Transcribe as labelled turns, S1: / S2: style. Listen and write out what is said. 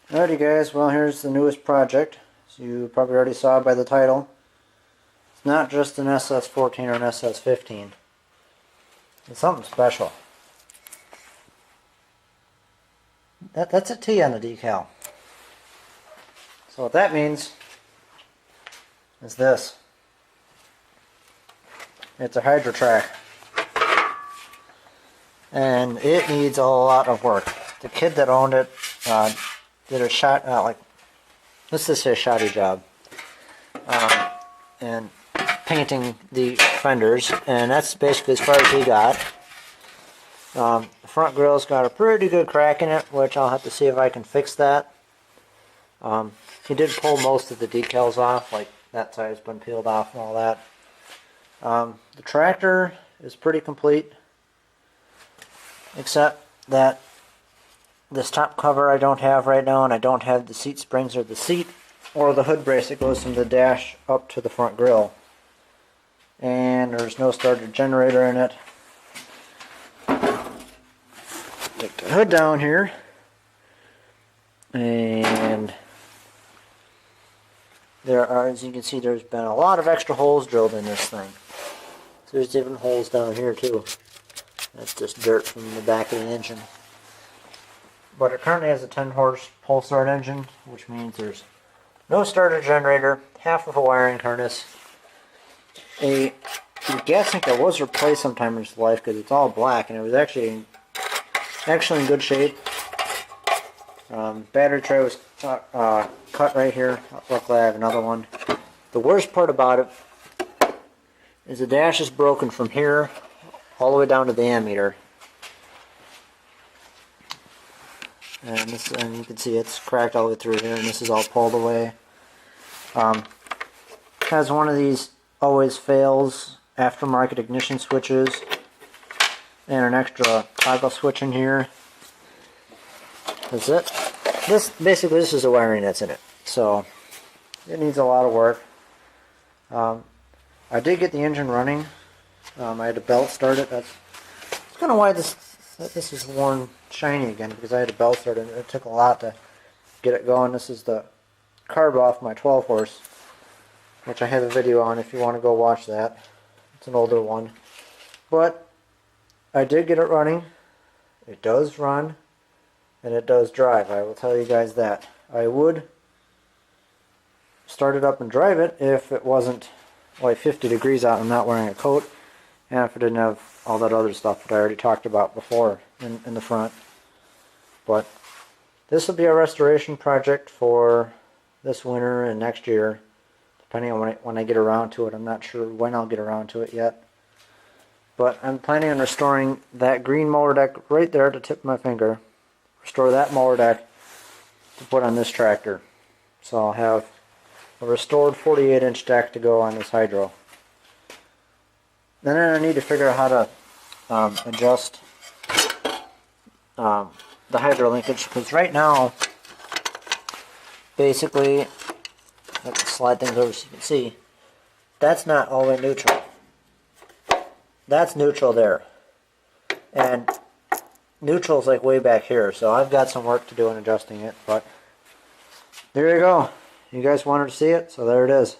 S1: Alrighty guys, well here's the newest project. So you probably already saw by the title. It's not just an SS14 or an SS15. It's something special. That's a T on the decal. So what that means is this. It's a Hydro-Trac. And it needs a lot of work. The kid that owned it did a shot, let's just say a shoddy job, and painting the fenders, and that's basically as far as he got. The front grill's got a pretty good crack in it, which I'll have to see if I can fix that. He did pull most of the decals off, like that side's been peeled off and all that. The tractor is pretty complete, except that this top cover I don't have right now, and I don't have the seat springs or the seat or the hood brace that goes from the dash up to the front grille. And there's no starter generator in it. Take the hood down here, and there are, as you can see, there's been a lot of extra holes drilled in this thing. So there's different holes down here too. That's just dirt from the back of the engine. But it currently has a 10-horse pull-start engine, which means there's no starter generator, half of a wiring harness, a gas tank that was replaced sometime in its life because it's all black and it was actually in good shape. Battery tray was cut right here. Luckily I have another one. The worst part about it is the dash is broken from here all the way down to the ammeter. And you can see it's cracked all the way through here, and this is all pulled away. Has one of these always fails aftermarket ignition switches and an extra toggle switch in here. That's it. This is the wiring that's in it, so it needs a lot of work. I did get the engine running. I had a belt start it. That's kind of why this is worn shiny again, because I had a belt start and it took a lot to get it going. This is the carb off my 12-horse, which I have a video on if you want to go watch that. It's an older one. But I did get it running. It does run, and it does drive. I will tell you guys that. I would start it up and drive it if it wasn't like 50 degrees out and I'm not wearing a coat, and if it didn't have all that other stuff that I already talked about before in the front. But this will be a restoration project for this winter and next year, depending on when I get around to it. I'm not sure when I'll get around to it yet. But I'm planning on restoring that green mower deck right there at the tip of my finger. Restore that mower deck to put on this tractor. So I'll have a restored 48-inch deck to go on this Hydro. Then I need to figure out how to adjust the Hydro linkage, because right now, basically, I can slide things over so you can see, that's not all the way neutral. That's neutral there. And neutral's like way back here, so I've got some work to do in adjusting it, but there you go. You guys wanted to see it, so there it is.